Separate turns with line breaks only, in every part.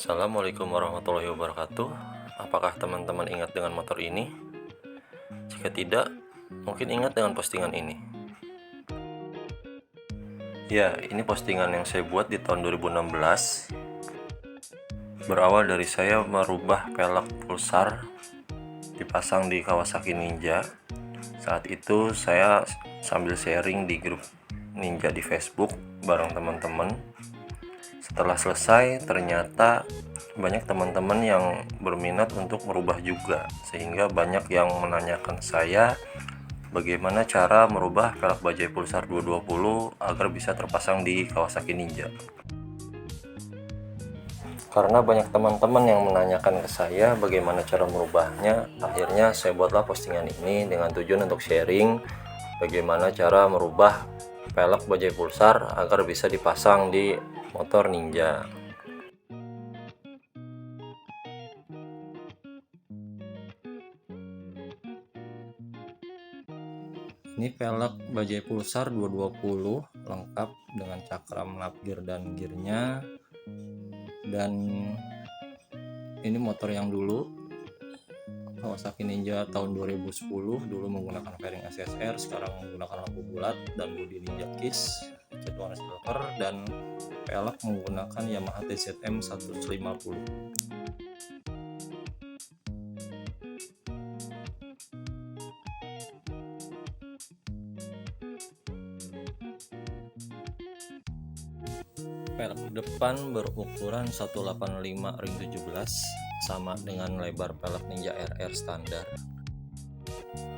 Assalamualaikum warahmatullahi wabarakatuh. Apakah teman-teman ingat dengan motor ini? Jika tidak, mungkin ingat dengan postingan ini. Ya, ini postingan yang saya buat di tahun 2016. Berawal dari saya merubah pelek pulsar dipasang di Kawasaki Ninja. Saat itu saya sambil sharing di grup Ninja di Facebook bareng teman-teman. Setelah selesai, ternyata banyak teman-teman yang berminat untuk merubah juga, sehingga banyak yang menanyakan saya bagaimana cara merubah pelek bajai pulsar 220 agar bisa terpasang di Kawasaki Ninja. Karena banyak teman-teman yang menanyakan ke saya bagaimana cara merubahnya, akhirnya saya buatlah postingan ini dengan tujuan untuk sharing bagaimana cara merubah pelek bajai pulsar agar bisa dipasang di motor Ninja. Ini pelek bajai pulsar 220 lengkap dengan cakram lap gear dan gearnya. Dan ini motor yang dulu Kawasaki Ninja tahun 2010, dulu menggunakan fairing SSR, sekarang menggunakan lampu bulat dan bodi Ninja Kiss cat warna silver, dan pelek menggunakan Yamaha TZM 150. Pelek depan berukuran 185 ring 17, sama dengan lebar pelek Ninja RR standar.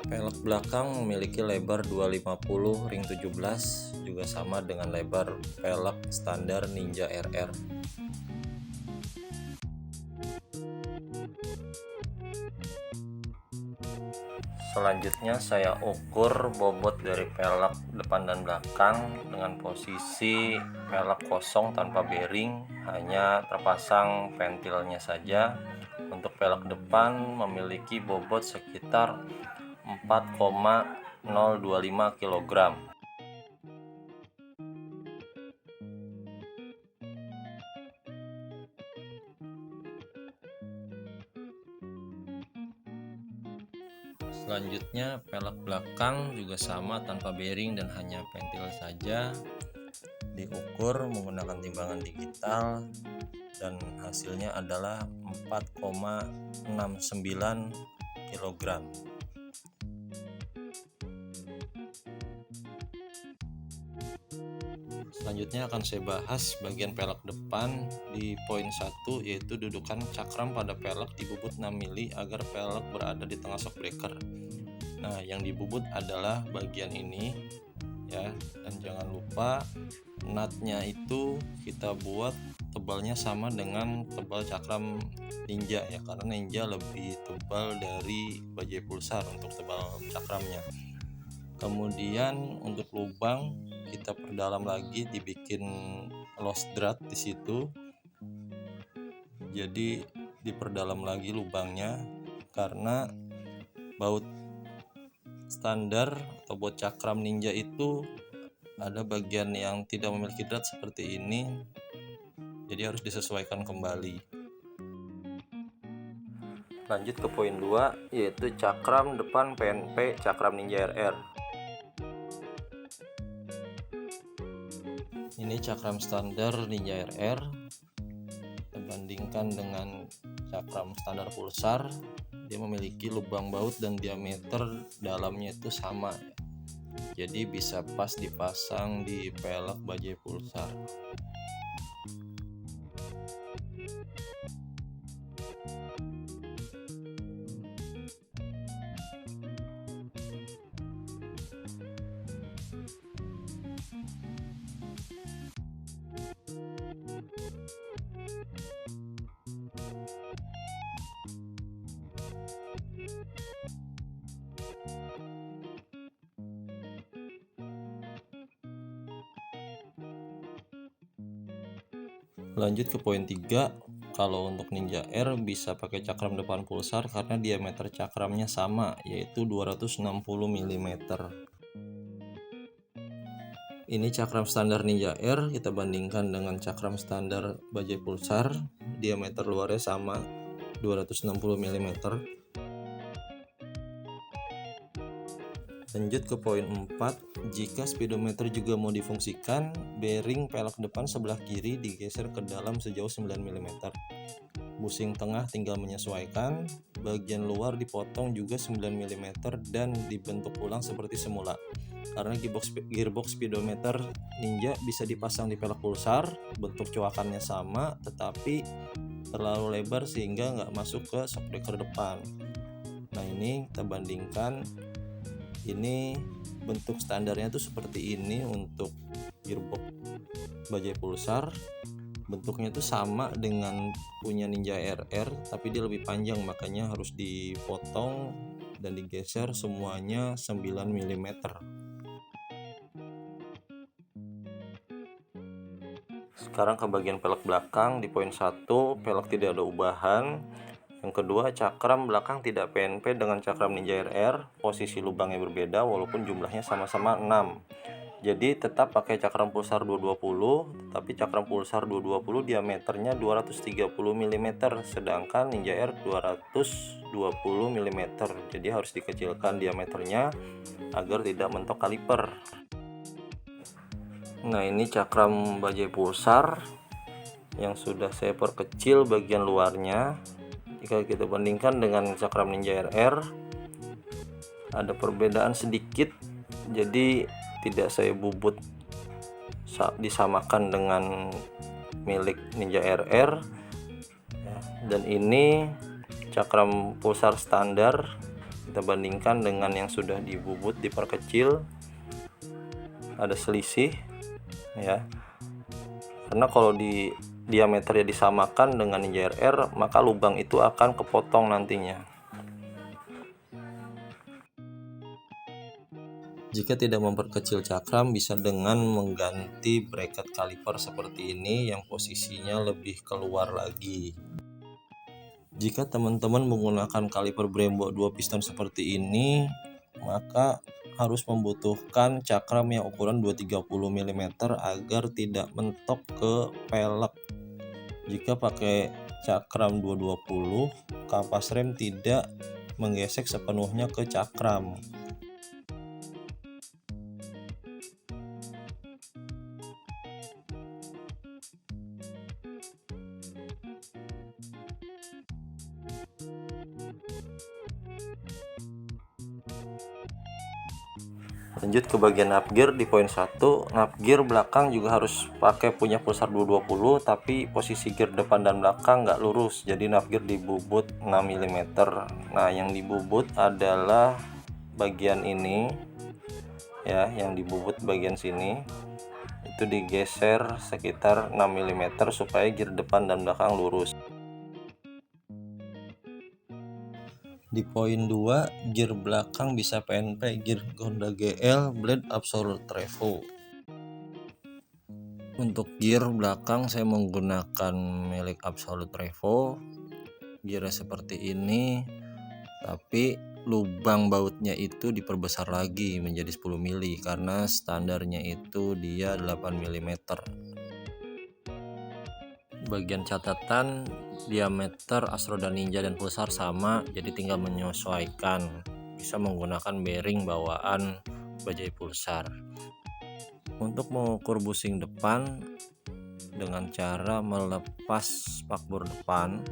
Pelek belakang memiliki lebar 250 ring 17, juga sama dengan lebar pelek standar Ninja RR. Selanjutnya saya ukur bobot dari pelek depan dan belakang dengan posisi pelek kosong tanpa bearing, hanya terpasang ventilnya saja. Untuk pelek depan memiliki bobot sekitar 4,025 kg. Selanjutnya pelek belakang juga sama tanpa bearing dan hanya ventil saja, diukur menggunakan timbangan digital dan hasilnya adalah 4,69 kg. Selanjutnya akan saya bahas bagian pelek depan di poin 1, yaitu dudukan cakram pada pelek dibubut 6 mili agar pelek berada di tengah shockbreaker. Nah, yang dibubut adalah bagian ini ya, dan jangan lupa nutnya itu kita buat tebalnya sama dengan tebal cakram Ninja ya, karena Ninja lebih tebal dari bajai pulsar untuk tebal cakramnya. Kemudian untuk lubang kita perdalam lagi, dibikin lost drat di situ. Jadi diperdalam lagi lubangnya karena baut standar atau baut cakram Ninja itu ada bagian yang tidak memiliki drat seperti ini. Jadi harus disesuaikan kembali. Lanjut ke poin 2, yaitu cakram depan PNP cakram Ninja RR. Ini cakram standar Ninja RR, kita bandingkan dengan cakram standar pulsar. Dia memiliki lubang baut dan diameter dalamnya itu sama, jadi bisa pas dipasang di pelek bajai pulsar. Lanjut ke poin 3, kalau untuk Ninja R bisa pakai cakram depan pulsar karena diameter cakramnya sama, yaitu 260 mm. Ini cakram standar Ninja R, kita bandingkan dengan cakram standar bajai pulsar. diameter luarnya sama 260 mm. Lanjut ke poin 4, jika speedometer juga mau difungsikan, bearing pelek depan sebelah kiri digeser ke dalam sejauh 9 mm. Busing tengah tinggal menyesuaikan, bagian luar dipotong juga 9 mm dan dibentuk ulang seperti semula. Karena gearbox speedometer Ninja bisa dipasang di pelek pulsar, bentuk coakannya sama tetapi terlalu lebar sehingga nggak masuk ke shockbreaker depan. Nah ini kita bandingkan, ini bentuk standarnya tuh seperti ini untuk gearbox bajai pulsar. Bentuknya itu sama dengan punya Ninja RR, tapi dia lebih panjang, makanya harus dipotong dan digeser semuanya 9 mm. Sekarang ke bagian pelek belakang. Di poin 1, pelek tidak ada ubahan. Yang kedua, cakram belakang tidak PNP dengan cakram Ninja RR. Posisi lubangnya berbeda walaupun jumlahnya sama-sama 6. Jadi tetap pakai cakram pulsar 220, tapi cakram pulsar 220 diameternya 230 mm, sedangkan Ninja R 220 mm. Jadi harus dikecilkan diameternya agar tidak mentok kaliper. Nah ini cakram bajai pulsar yang sudah saya perkecil bagian luarnya. Jika kita bandingkan dengan cakram Ninja RR, ada perbedaan sedikit, jadi tidak saya bubut disamakan dengan milik Ninja RR. Dan ini cakram pulsar standar, kita bandingkan dengan yang sudah dibubut diperkecil, ada selisih ya, karena kalau di diameternya disamakan dengan Ninja RR maka lubang itu akan kepotong nantinya. Jika tidak memperkecil cakram, bisa dengan mengganti bracket kaliper seperti ini yang posisinya lebih keluar lagi. Jika teman-teman menggunakan kaliper Brembo 2 piston seperti ini, maka harus membutuhkan cakram yang ukuran 230 mm agar tidak mentok ke pelek. Jika pakai cakram 220, kapas rem tidak menggesek sepenuhnya ke cakram. Lanjut ke bagian upgear. Di poin 1, upgear belakang juga harus pakai punya pulsar 220, tapi posisi gear depan dan belakang nggak lurus, jadi upgear dibubut 6 mm. Nah yang dibubut adalah bagian ini ya, yang dibubut bagian sini itu digeser sekitar 6 mm supaya gear depan dan belakang lurus. Di poin 2, gear belakang bisa PNP gear Honda GL Blade Absolute Trevo. Untuk gear belakang saya menggunakan milik Absolute Trevo. Gearnya seperti ini, tapi lubang bautnya itu diperbesar lagi menjadi 10 mili karena standarnya itu dia 8 mm. Bagian catatan, diameter Astro dan Ninja dan pulsar sama, jadi tinggal menyesuaikan. Bisa menggunakan bearing bawaan bajai pulsar. Untuk mengukur busing depan dengan cara melepas spakbor depan,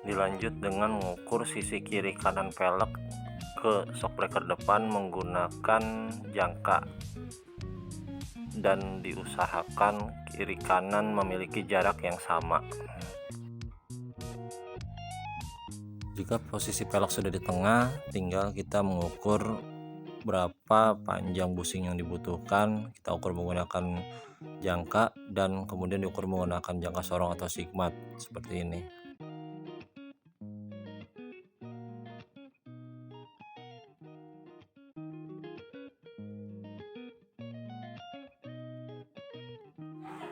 dilanjut dengan mengukur sisi kiri kanan pelek ke shockbreaker depan menggunakan jangka, dan diusahakan kiri kanan memiliki jarak yang sama. Jika posisi pelek sudah di tengah, tinggal kita mengukur berapa panjang busing yang dibutuhkan. Kita ukur menggunakan jangka dan kemudian diukur menggunakan jangka sorong atau sigmat seperti ini.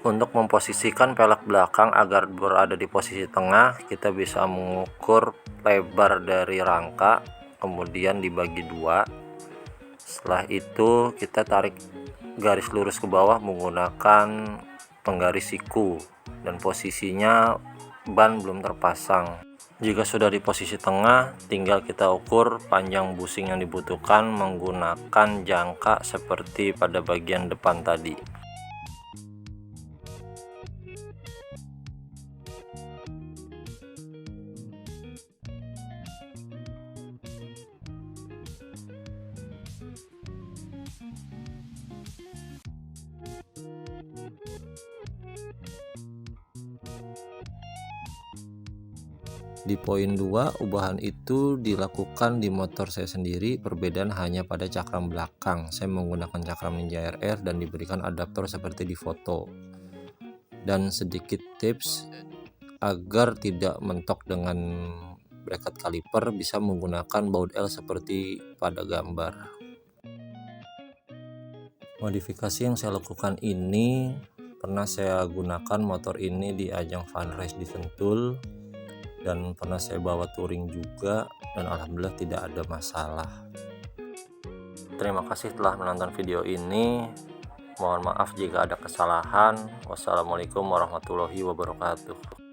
Untuk memposisikan pelek belakang agar berada di posisi tengah, kita bisa mengukur lebar dari rangka, kemudian dibagi 2 Setelah itu kita tarik garis lurus ke bawah menggunakan penggaris siku, dan posisinya ban belum terpasang. Jika sudah di posisi tengah, tinggal kita ukur panjang busing yang dibutuhkan menggunakan jangka seperti pada bagian depan tadi. Di poin 2, ubahan itu dilakukan di motor saya sendiri, perbedaan hanya pada cakram belakang. Saya menggunakan cakram Ninja RR dan diberikan adaptor seperti di foto. Dan sedikit tips agar tidak mentok dengan bracket kaliper, bisa menggunakan baut L seperti pada gambar. Modifikasi yang saya lakukan ini pernah saya gunakan motor ini di ajang fun race di Sentul, dan pernah saya bawa touring juga, dan alhamdulillah tidak ada masalah. Terima kasih telah menonton video ini. Mohon maaf jika ada kesalahan. Wassalamualaikum warahmatullahi wabarakatuh.